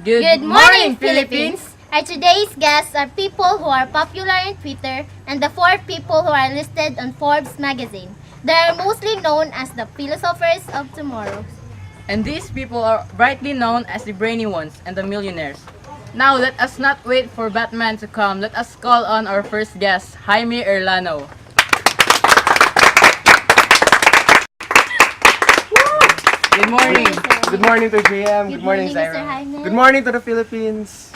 Good morning, Philippines! Our today's guests are people who are popular in Twitter and the four people who are listed on Forbes magazine. They are mostly known as the philosophers of tomorrow. And these people are rightly known as the brainy ones and the millionaires. Now let us not wait for Batman to come. Let us call on our first guest, Jaime Erlano. Good morning. Good morning to JM. Good morning, Mr. Zyra. Jaime. Good morning to the Philippines.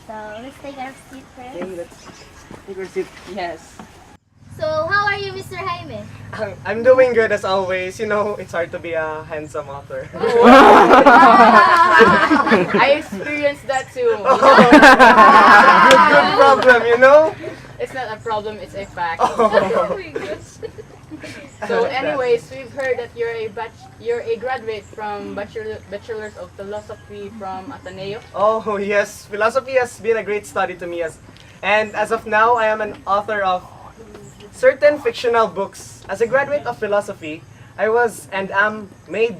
So let's take our seat Okay, first. let's take our seat. Yes. So how are you, Mr. Jaime? I'm doing good as always. You know, it's hard to be a handsome author. I experienced that too. Good problem, you know? It's not a problem, it's a fact. Oh. So anyways, we've heard that you're a graduate from Bachelor's of Philosophy from Ateneo. Oh, yes. Philosophy has been a great study to me and as of now, I am an author of certain fictional books. As a graduate of philosophy, I was and am made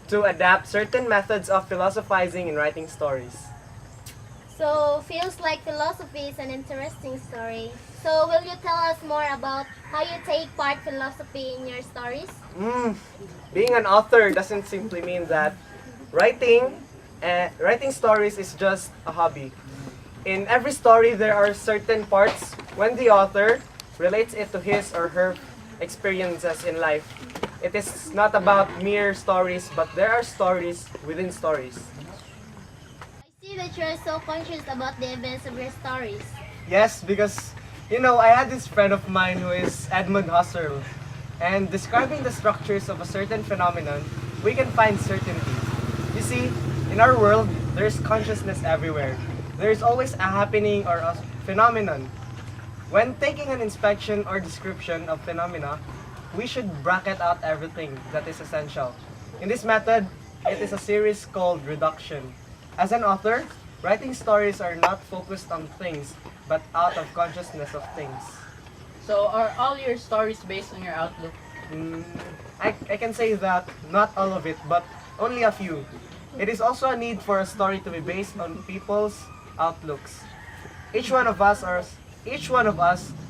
to adapt certain methods of philosophizing in writing stories. So feels like philosophy is an interesting story. So will you tell us more about how you take part philosophy in your stories? Being an author doesn't simply mean that writing stories is just a hobby. In every story, there are certain parts when the author relates it to his or her experiences in life. It is not about mere stories, but there are stories within stories. I see that you are so conscious about the events of your stories. Yes, because, you know, I had this friend of mine who is Edmund Husserl, and describing the structures of a certain phenomenon, we can find certainty. You see, in our world, there is consciousness everywhere. There is always a happening or a phenomenon. When taking an inspection or description of phenomena, we should bracket out everything that is essential. In this method, it is a series called reduction. As an author, writing stories are not focused on things, but out of consciousness of things. So are all your stories based on your outlook? I can say that not all of it, but only a few. It is also a need for a story to be based on people's outlooks. Each one of us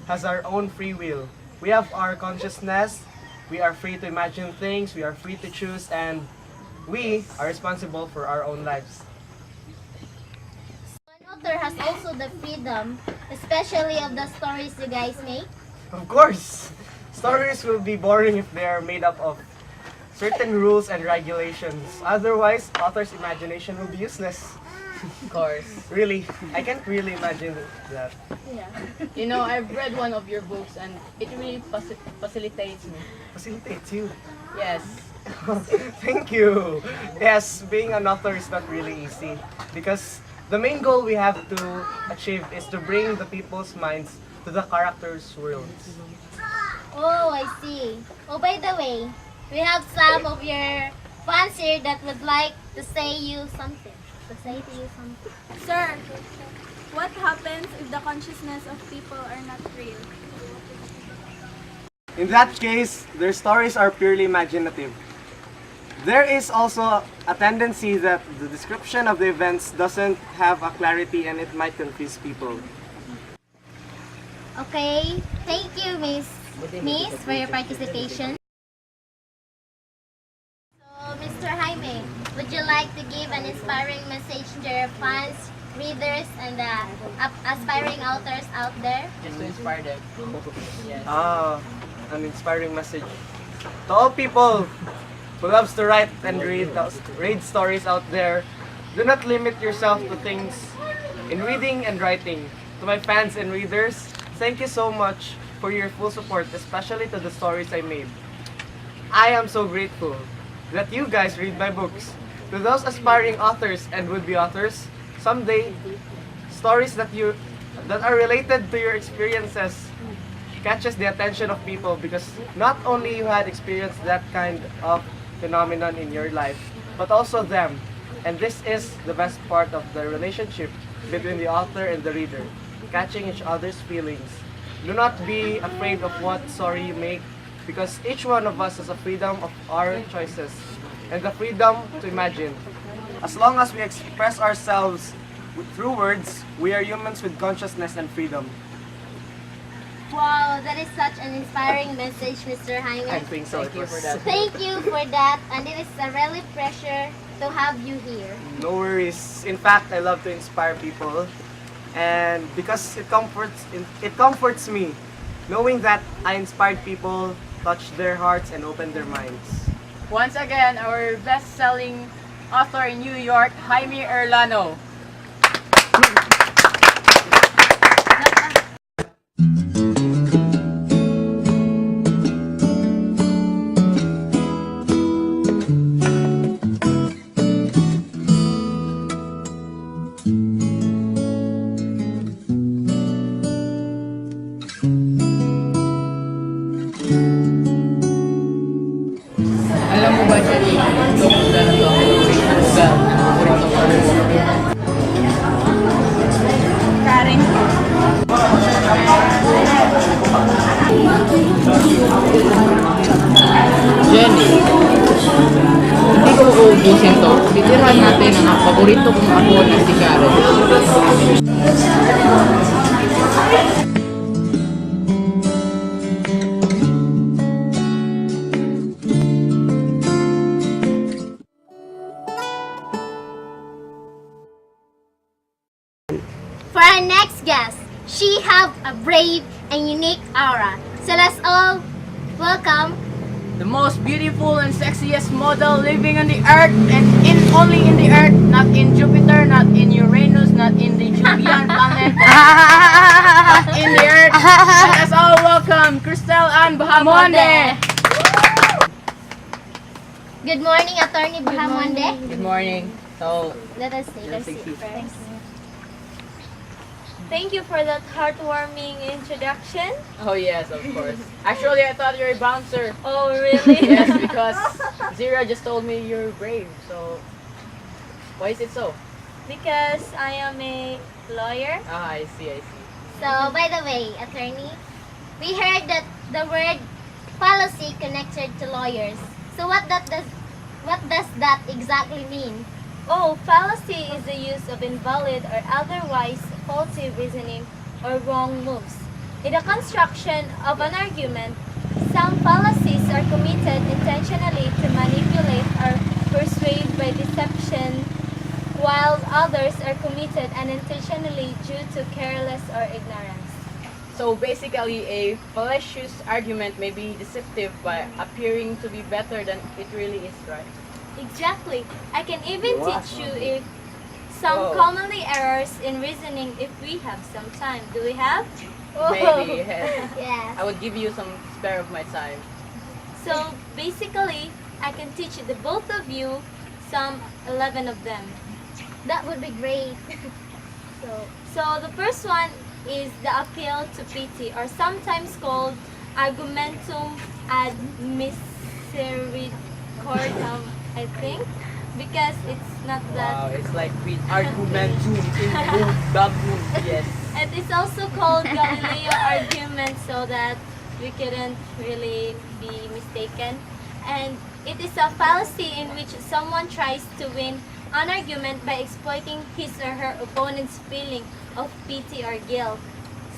has our own free will. We have our consciousness, we are free to imagine things, we are free to choose, and we are responsible for our own lives. An author has also the freedom, especially of the stories you guys make. Of course, stories will be boring if they are made up of certain rules and regulations. Otherwise, author's imagination will be useless. Of course. Really, I can't really imagine that. Yeah. You know, I've read one of your books and it really facilitates me. Facilitates you. Yes. Thank you. Yes, being an author is not really easy because the main goal we have to achieve is to bring the people's minds to the characters' worlds. Oh, I see. Oh, by the way, we have some of your fans here that would like to say you something. Sir, what happens if the consciousness of people are not real? In that case, their stories are purely imaginative. There is also a tendency that the description of the events doesn't have a clarity and it might confuse people. Okay, thank you, Miss, for your participation. So, Mr. Jaime, would you like to give an inspiring message to your fans, readers, and the aspiring authors out there? Just to inspire them. Yes. An inspiring message. To all people who loves to write and read stories out there, do not limit yourself to things in reading and writing. To my fans and readers, thank you so much for your full support, especially to the stories I made. I am so grateful that you guys read my books. To those aspiring authors and would-be authors, someday, stories that are related to your experiences catches the attention of people because not only you had experienced that kind of phenomenon in your life, but also them. And this is the best part of the relationship between the author and the reader, catching each other's feelings. Do not be afraid of what story you make because each one of us has a freedom of our choices and the freedom to imagine. As long as we express ourselves through words, we are humans with consciousness and freedom. Wow, that is such an inspiring message, Mr. I Jaime. think so. Thank you for was- that. Thank you for that, and it is a really pleasure to have you here. No worries. In fact, I love to inspire people, and because it comforts me knowing that I inspired people, touched their hearts, and opened their minds. Once again, our best-selling author in New York, Jaime Erlano. Alam mo ba, Jenny, ito kung na ito ang favorite lugar na paborito ko. Karen. Jenny, hindi ko uubusin to. Titirahan natin ang paborito kong ako na si Karen. For our next guest, she have a brave and unique aura. So let's all welcome The most beautiful and sexiest model living on the earth and only in the earth, not in Jupiter, not in Uranus, not in the Julian planet, but in the earth. Let us all welcome Cristel Ann Bahamonde. Good morning, Attorney Bahamonde. Good morning. So, Let us take a seat seat. first. Thank you for that heartwarming introduction. oh yes, of course. Actually, I thought you're a bouncer. Oh, really? Yes, because Zira just told me you're brave. So, why is it so? Because I am a lawyer. Ah, I see. So, by the way, Attorney, we heard that the word fallacy connected to lawyers. So what does that exactly mean? Oh, fallacy is the use of invalid or otherwise faulty reasoning or wrong moves. In the construction of an argument, some fallacies are committed intentionally to manipulate or persuade by deception, while others are committed unintentionally due to careless or ignorance. So basically, a fallacious argument may be deceptive by appearing to be better than it really is, right? Exactly. I can even teach you if some Whoa. commonly errors in reasoning if we have some time. Do we have? Maybe, yes. Yes. I would give you some spare of my time. So basically, I can teach the both of you some 11 of them. That would be great. So the first one is the appeal to pity, or sometimes called argumentum ad misericordiam, I think, because it's not Wow, that. it's like with argumentum in boom, bad boom. Yes. It is also called Galileo argument, so that we couldn't really be mistaken. And it is a fallacy in which someone tries to win an argument by exploiting his or her opponent's feeling of pity or guilt.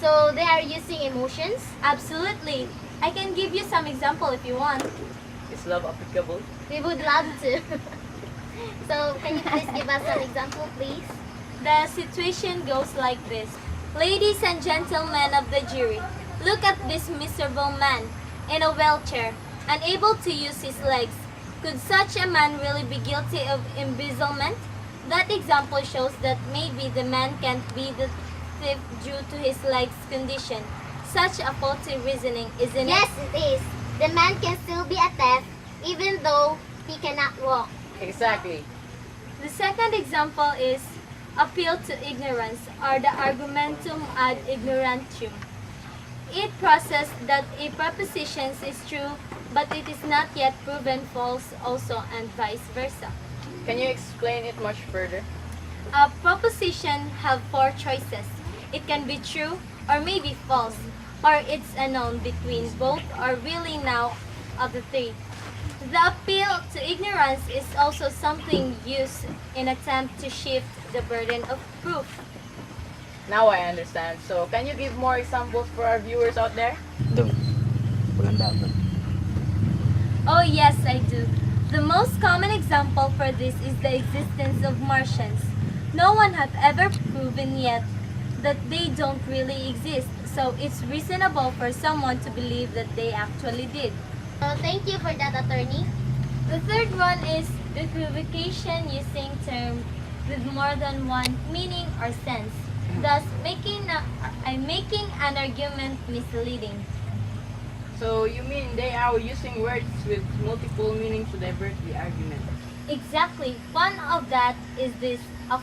So they are using emotions. Absolutely. I can give you some example if you want. Is love applicable? We would love to. So can you please give us an example, please? The situation goes like this. Ladies and gentlemen of the jury, look at this miserable man in a wheelchair, unable to use his legs. Could such a man really be guilty of embezzlement? That example shows that maybe the man can't be the thief due to his legs condition. Such a faulty reasoning, isn't Yes, it? it is. The man can still be a thief even though he cannot walk. Exactly. The second example is appeal to ignorance, or the argumentum ad ignorantium. It process that a proposition is true, but it is not yet proven false also, and vice versa. Can you explain it much further? A proposition have four choices. It can be true or maybe false, or it's unknown between both or really now of the three. The appeal to ignorance is also something used in attempt to shift the burden of proof. Now I understand. So can you give more examples for our viewers out there? Oh yes, I do. The most common example for this is the existence of Martians. No one have ever proven yet that they don't really exist, so it's reasonable for someone to believe that they actually did. Thank you for that, attorney. The third one is equivocation using terms with more than one meaning or sense, thus making an argument misleading. So you mean they are using words with multiple meanings to divert the argument? Exactly. One of that is this: a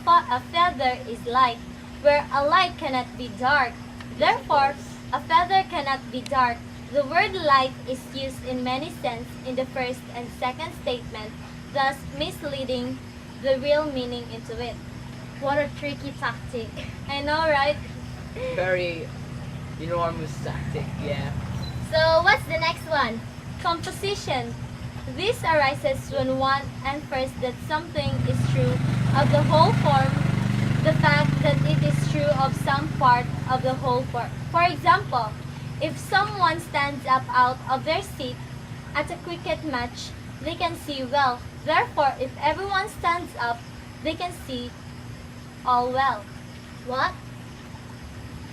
feather is light, where a light cannot be dark. Therefore, a feather cannot be dark. The word light is used in many senses in the first and second statement, thus misleading the real meaning into it. What a tricky tactic. I know, right? Very enormous tactic, yeah. So, what's the next one? Composition. This arises when one infers that something is true of the whole form, the fact that it is true of some part of the whole form. For example, if someone stands up out of their seat at a cricket match, they can see well. Therefore, if everyone stands up, they can see all well. What?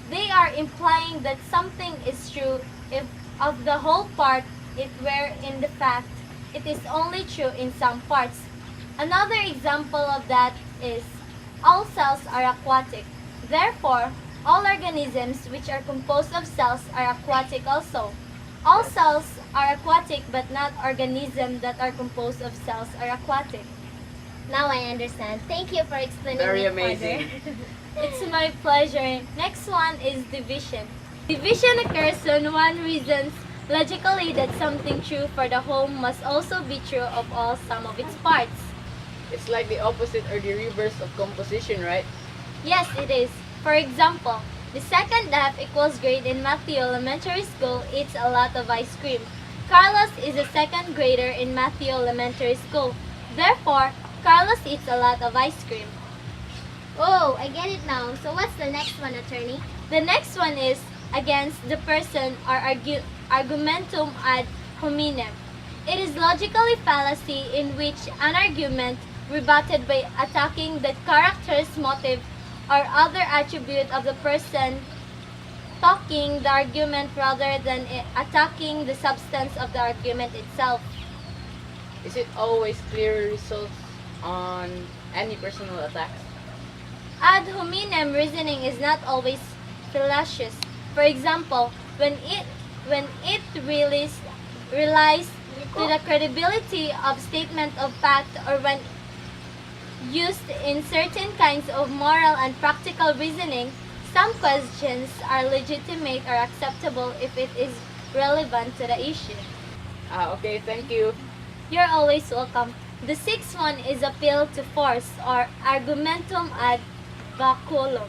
They are implying that something is true if of the whole part, it were in the fact it is only true in some parts. Another example of that is all cells are aquatic. Therefore, all organisms which are composed of cells are aquatic also. All cells are aquatic, but not organisms that are composed of cells are aquatic. Now I understand. Thank you for explaining Very it amazing. further. It's my pleasure. Next one is division. Division occurs when one reasons logically that something true for the whole must also be true of all some of its parts. It's like the opposite or the reverse of composition, right? Yes, it is. For example, the second half equals grade in Matthew Elementary School eats a lot of ice cream. Carlos is a second grader in Matthew Elementary School. Therefore, Carlos eats a lot of ice cream. Oh, I get it now. So, what's the next one, attorney? The next one is against the person or argumentum ad hominem. It is logically fallacy in which an argument rebutted by attacking the character's motive or other attribute of the person talking the argument rather than attacking the substance of the argument itself. Is it always clear results on any personal attacks? Ad hominem reasoning is not always fallacious. For example, when it relies to the credibility of statement of fact, or when used in certain kinds of moral and practical reasoning, some questions are legitimate or acceptable if it is relevant to the issue. Okay, thank you. You're always welcome. The sixth one is appeal to force or argumentum ad baculum.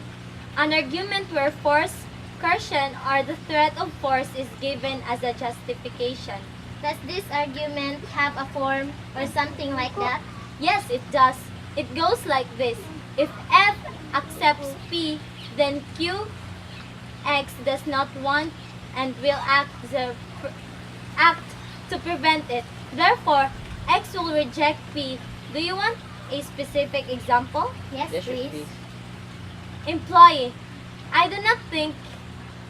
An argument where force, coercion, or the threat of force is given as a justification. Does this argument have a form or something like that? Yes, it does. It goes like this. If F accepts P, then Q, X does not want and will act to prevent it. Therefore, X will reject P. Do you want a specific example? Yes, Yes, please. please. Employee. I do not think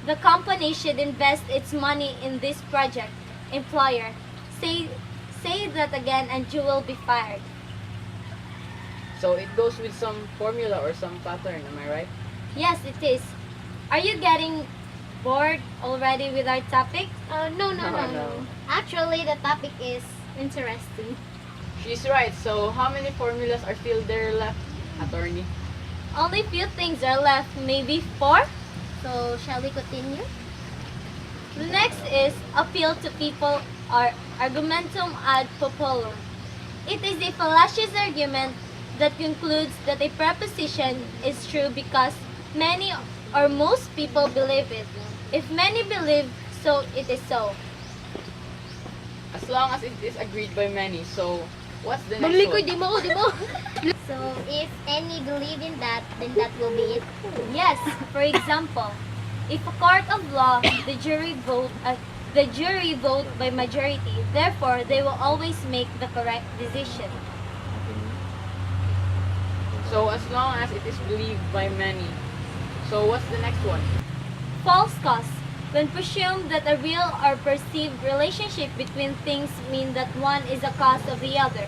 the company should invest its money in this project. Employer. Say that again and you will be fired. So it goes with some formula or some pattern, am I right? Yes, it is. Are you getting bored already with our topic? No, no, no, No, no. no. Actually, the topic is interesting. She's right. So how many formulas are still there left, attorney? Only few things are left, maybe 4. So, shall we continue? The next is appeal to people or argumentum ad populum. It is a fallacious argument that concludes that a proposition is true because many or most people believe it. If many believe, so it is so. As long as it is agreed by many. So, what's the next Maglikoy, one? di mo, di mo. So if any believe in that, then that will be it. Yes, for example, if a court of law, the jury vote by majority, therefore they will always make the correct decision. So, as long as it is believed by many. So, what's the next one? False cause. When presumed that a real or perceived relationship between things mean that one is a cause of the other.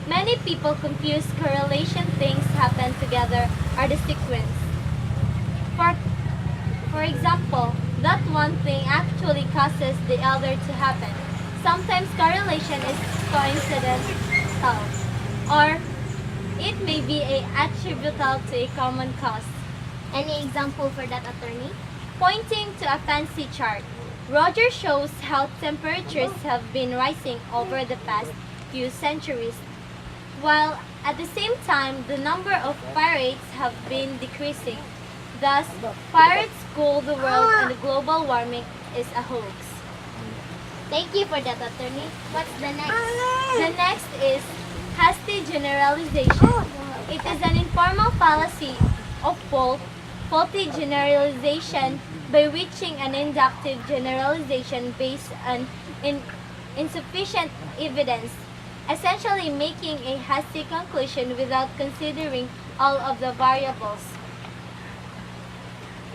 Many people confuse correlation things happen together or the sequence. For example, that one thing actually causes the other to happen. Sometimes correlation is coincidental, or it may be attributable to a common cause. Any example for that, attorney? Pointing to a fancy chart, Roger shows how temperatures have been rising over the past few centuries, while at the same time the number of pirates have been decreasing. Thus, pirates cool the world and the global warming is a hoax. Thank you for that, attorney. What's the next? The next is hasty generalization. It is an informal fallacy of faulty generalization by reaching an inductive generalization based on insufficient evidence, essentially making a hasty conclusion without considering all of the variables.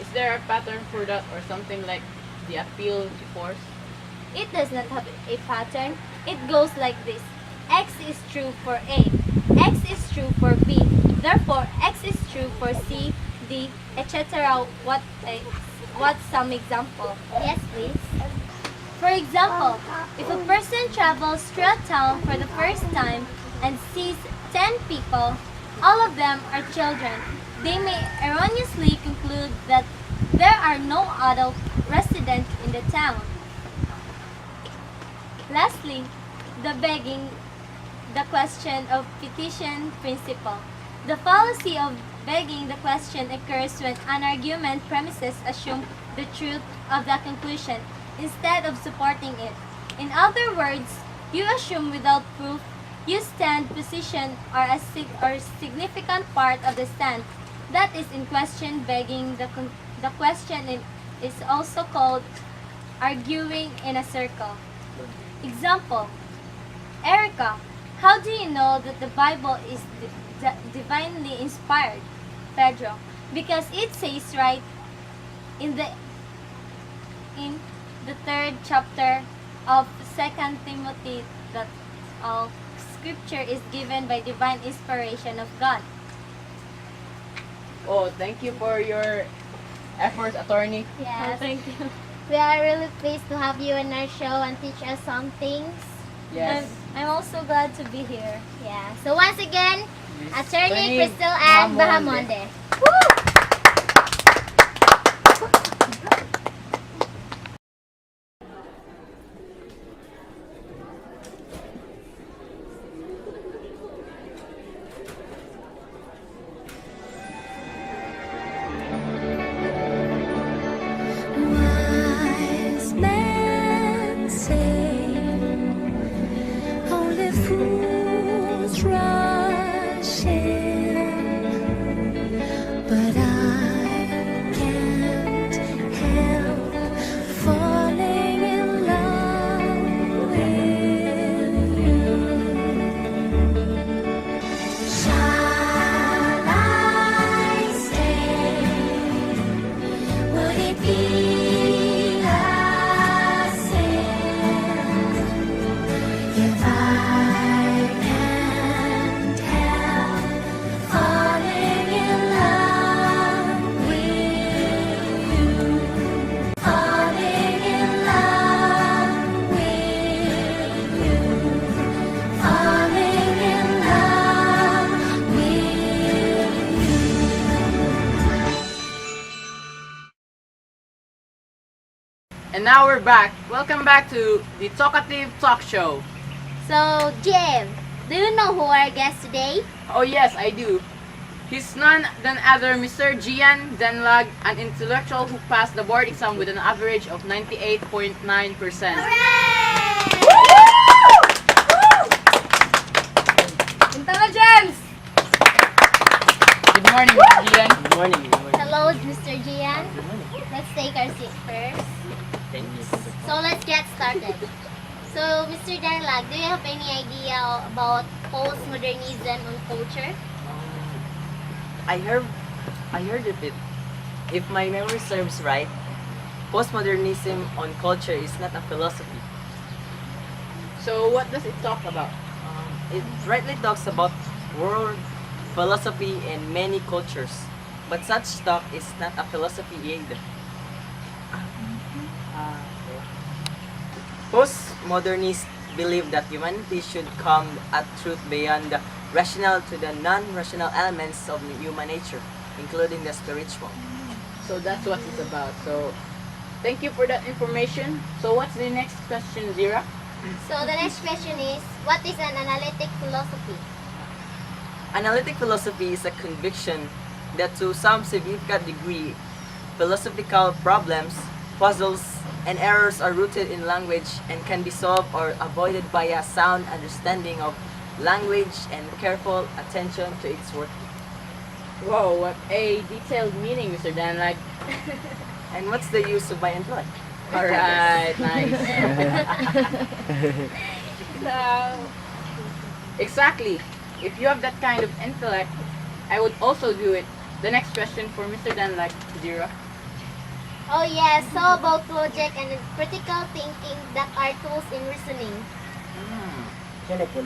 Is there a pattern for that or something like the appeal to force? It does not have a pattern. It goes like this. X is true for A. X is true for B. Therefore, X is true for C, D, etc. What's some example? Yes, please. For example, if a person travels through a town for the first time and sees 10 people, all of them are children, they may erroneously conclude that there are no adult residents in the town. Lastly, the question of petition principle. The fallacy of begging the question occurs when an argument premises assume the truth of the conclusion instead of supporting it. In other words, you assume without proof you stand position or significant part of the stand. That is in question begging the question is also called arguing in a circle. Example, Erica, how do you know that the Bible is divinely inspired? Pedro, because it says right in the 3rd chapter of 2 Timothy that all scripture is given by divine inspiration of God. Oh, thank you for your efforts, attorney. Yes. Thank you. We are really pleased to have you in our show and teach us some things. Yes. I'm also glad to be here. Yeah. So once again, Attorney Attorney Crystal Ann Bahamonde. Bahamonde. Wise men say only fools rush in, but I can't help falling in love with you. Shall I stay? Would it be a sin if I can't help falling in love with you? Falling in love with you. Falling in love with And now we're back. Welcome back to the Talkative Talk Show. So Jim, do you know who our guest today? Oh yes, I do. He's none than other Mr. Gian Denlag, an intellectual who passed the board exam with an average of 98.9%. Intelligence! Good morning, Mr. Gian. Good morning. Hello, Mr. Gian. Let's take our seat first. Thanks. So let's get started. So, Mr. Danlag, do you have any idea about postmodernism on culture? I heard of it. If my memory serves right, postmodernism on culture is not a philosophy. So what does it talk about? It rightly talks about world philosophy in many cultures, but such talk is not a philosophy either. Postmodernists believe that humanity should come at truth beyond the rational to the non-rational elements of human nature, including the spiritual. So that's what it's about. So thank you for that information. So what's the next question, Zira? So the next question is, what is an analytic philosophy? Analytic philosophy is a conviction that to some significant degree, philosophical problems, puzzles, and errors are rooted in language and can be solved or avoided by a sound understanding of language and careful attention to its working. Whoa, what a detailed meaning, Mr. Danlag. And what's the use of my intellect? Alright, nice. Exactly. If you have that kind of intellect, I would also do it. The next question for Mr. Danlag, Zira. Oh yes, so about logic and critical thinking that are tools in reasoning.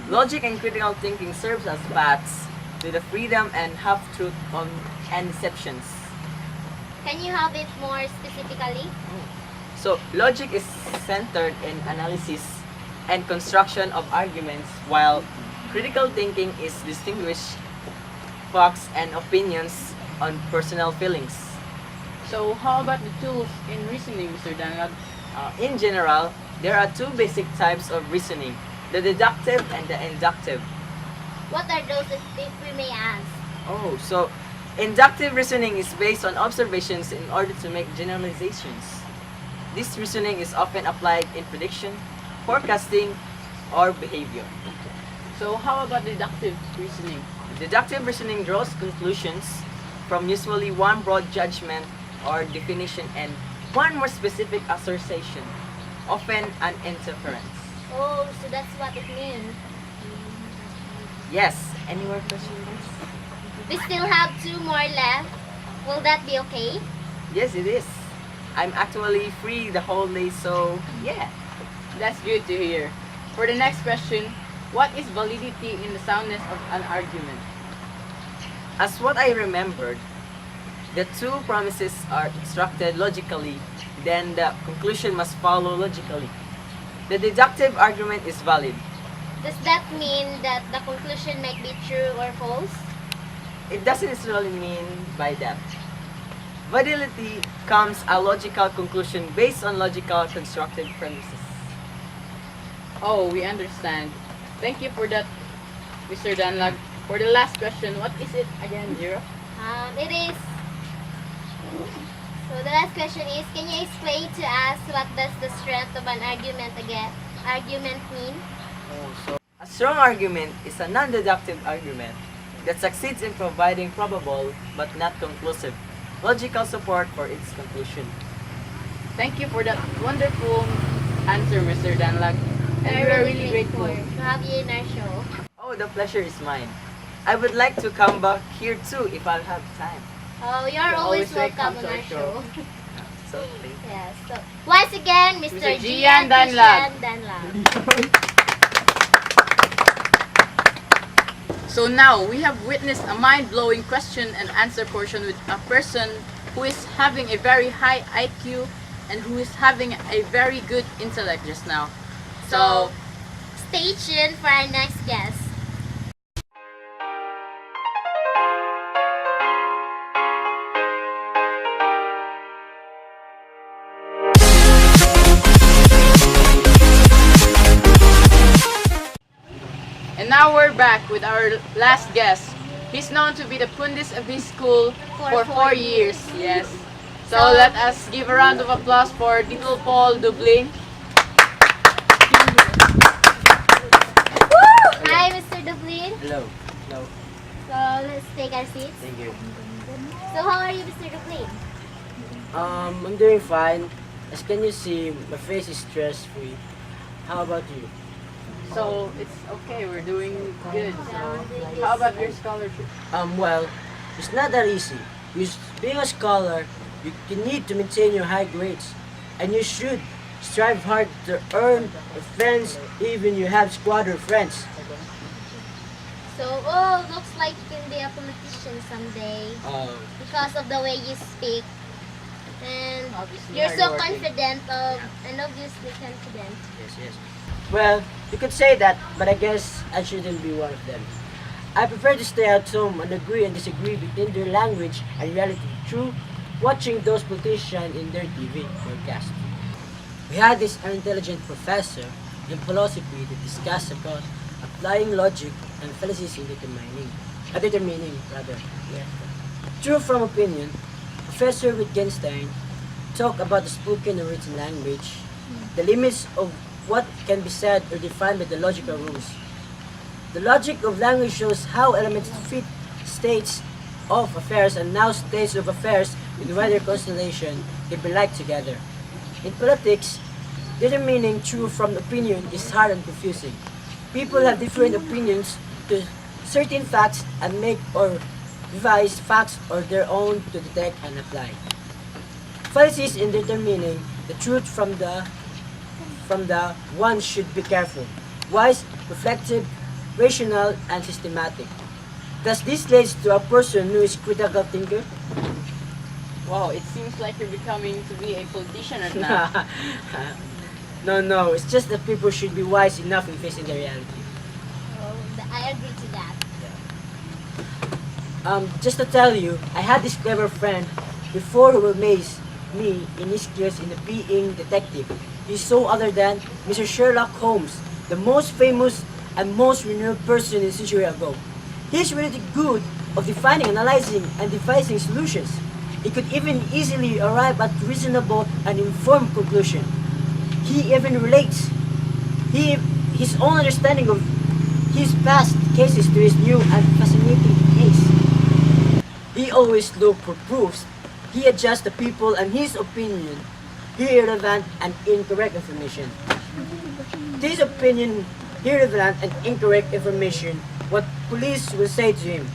Logic and critical thinking serves as paths to the freedom and half-truth and deceptions. Can you have it more specifically? So, logic is centered in analysis and construction of arguments, while critical thinking is distinguished facts and opinions on personal feelings. So how about the tools in reasoning, Mr. Danlag? In general, there are two basic types of reasoning, the deductive and the inductive. What are those if we may ask? Oh, so inductive reasoning is based on observations in order to make generalizations. This reasoning is often applied in prediction, forecasting, or behavior. So how about deductive reasoning? Deductive reasoning draws conclusions from usually one broad judgment or definition and one more specific assertion, often an inference. Oh, so that's what it means. Yes, any more questions? We still have 2 more left. Will that be okay? Yes, it is. I'm actually free the whole day, so yeah. That's good to hear. For the next question, what is validity in the soundness of an argument? As what I remembered, the two premises are constructed logically, then the conclusion must follow logically. The deductive argument is valid. Does that mean that the conclusion might be true or false? It doesn't necessarily mean by that. Validity comes a logical conclusion based on logical constructed premises. Oh, we understand. Thank you for that, Mr. Danlag. For the last question, what is it again, Zero? It is. So the last question is, can you explain to us what does the strength of an argument mean? A strong argument is a non-deductive argument that succeeds in providing probable but not conclusive logical support for its conclusion. Thank you for that wonderful answer, Mr. Danlag. And we are really grateful. to have you in our show. Oh, the pleasure is mine. I would like to come back here too if I'll have time. Oh, you're You're always always welcome welcome on to our our show. So, thank you. Yes. So once again, Mr. Mr. Gian Gian Danlag. Danlag. So now, we have witnessed a mind-blowing question and answer portion with a person who is having a very high IQ and who is having a very good intellect just now. So, Stay tuned for our next guest. and now we're back with our last guest. He's known to be the Pundis of his school For for 4 4 years. Yes. So So- let us give a round of applause for little Paul Dublin. Hi, Mr. Dublin. Hello. So, So let's take our seats. thank you. So how are you, Mr. Dublin? I'm doing fine. As can you see, my face is stress-free. How about you? So it's okay, we're doing good. So how about your scholarship? Well, it's not that easy. Because being a scholar, you need to maintain your high grades. And you should strive hard to earn friends even you have squatter friends. So, looks like you can be a politician someday because of the way you speak. And Obviously you're so hardworking. confident and obviously confident. Yes. Well, you could say that, but I guess I shouldn't be one of them. I prefer to stay at home and agree and disagree between their language and reality through watching those politicians in their TV broadcast. We had this unintelligent professor in philosophy that discussed about applying logic and fallacies in determining. True from opinion, Professor Wittgenstein talked about the spoken and written language, the limits of what can be said or defined by the logical rules. The logic of language shows how elements fit states of affairs and now states of affairs with weather constellation can be like together. In politics, determining true from opinion is hard and confusing. People have different opinions to certain facts and make or revise facts or their own to detect and apply. Fallacies in determining the truth from the one should be careful, wise, reflective, rational, and systematic. Thus, this leads to a person who is critical thinker. Wow, it seems like you're becoming to be a politician right now. No, it's just that people should be wise enough in facing the reality. I agree to that. Just to tell you, I had this clever friend before who amazed me in his skills in being detective. He's so other than Mr. Sherlock Holmes, the most famous and most renowned person in a century ago. He's really good of defining, analyzing, and devising solutions. He could even easily arrive at reasonable and informed conclusion. He even relates his own understanding of his past cases to his new and fascinating case. He always looked for proofs. He adjusts the people and his opinion, irrelevant and incorrect information. This opinion, irrelevant and incorrect information, what police will say to him.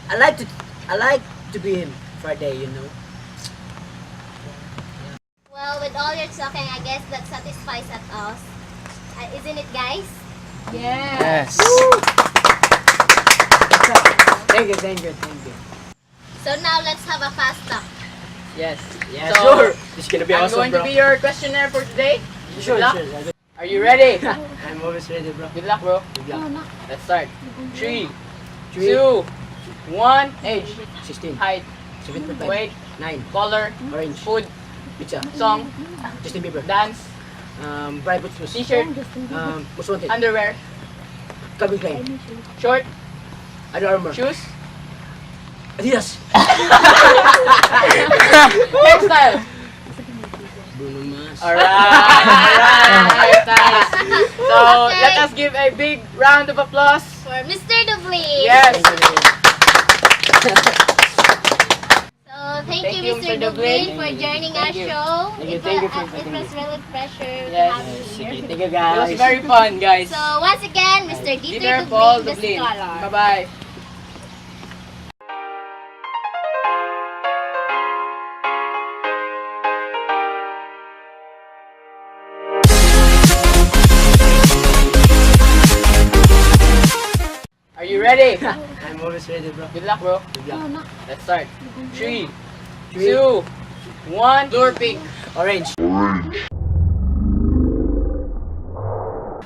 I like to be him for a day, you know. Well, with all your talking, I guess that satisfies us. Isn't it, guys? Yes. Thank you. So now let's have a fast talk. Yes. Yeah, So, sure. This is gonna be I'm awesome, going bro. to be your questionnaire for today. Sure. Good luck. Are you ready? I'm always ready, bro. Good luck, bro. Good luck. Let's start. 3, 3, 2, 1. Age, 16, height, 7.5, weight, 9, color, orange, food, pizza, song, Justin Bieber, dance, Bright Boots, t-shirt, Most Wanted, underwear, Calvin Klein, short, Under Armour, shoes, Adidas, hairstyle. Bruno Mars. Alright, nice. So Okay. let us give a big round of applause. For Mr. Dublin. Yes. So thank Thank you, you, Mr. Mr. Dublin, Dublin. for joining our Thank you. show. Thank you, It thank you was- for it inviting was me. really pleasure to Yes. have you here. Thank you, It guys. was very fun, guys. So once again, Mr. Dieter Dieter Paul Dublin, the Dublin. scholar. Bye-bye. Are you ready? I'm always ready, bro. Good luck, bro. Good luck. Let's start. 3, 3, 2, 1. Door pink. Orange,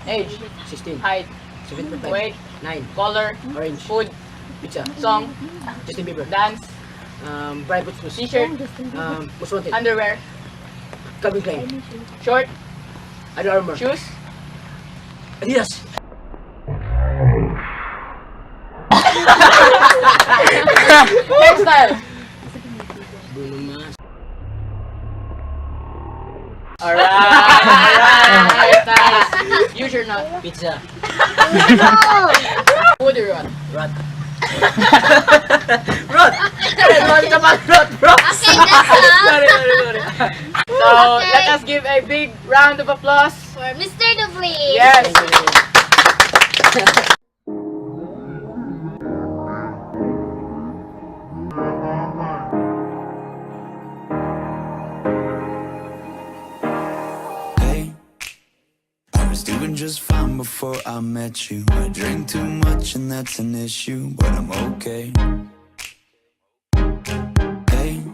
Age, 16, height, 7.5, weight, 9, color, orange, food, pizza, song, Justin Bieber, dance, Bright Boots, t-shirt, Most Wanted, underwear, Calvin Klein, short, Under Armour, shoes, Adidas, hairstyle. Bruno Mars. Alright, nice. Use your nut. Pizza, Oh, Woody rot. Rot. Rot! Rot ka pa, rot, bro! Okay, that's all. Sorry. So, Okay. let us give a big round of applause. For Mr. Dubli. Yes! Hey, I was doing just fine before I met you. I drink too much and that's an issue, but I'm okay. Hey,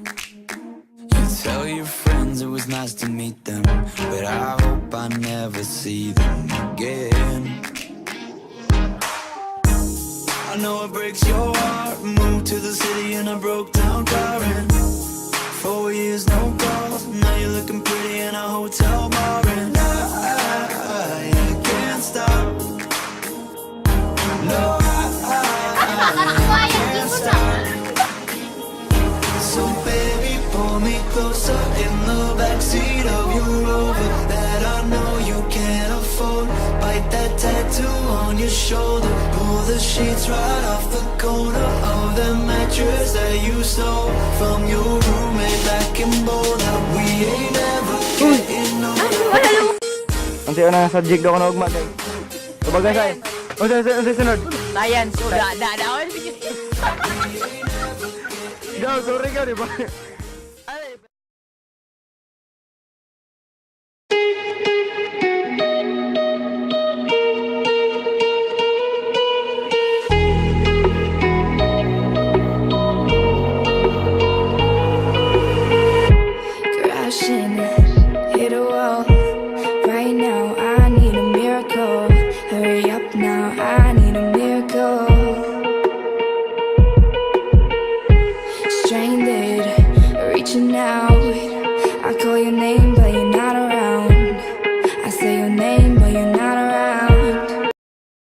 you tell your friends it was nice to meet them, but I hope I never see them again. I know it breaks your heart. Moved to the city and I broke down crying. 4 years, no calls. Now you're looking pretty in a hotel bar, and I can't stop. No, I can't stop. So baby, pull me closer in the backseat of your Rover that I know you can't afford. Bite that tattoo on your shoulder. Pull the sheets right off the corner of the mattress that you stole from your roommate back in Boulder. We ain't ever getting older. Ang sayo na subject daw ko na ugma kay. Sabagay say. O sa sunod. Science. So, da. Go, sorry ka di ba? Crashing, hit a wall. Right now, I need a miracle. Hurry up now, I need a miracle. Stranded, reaching out. I call your name, but you're not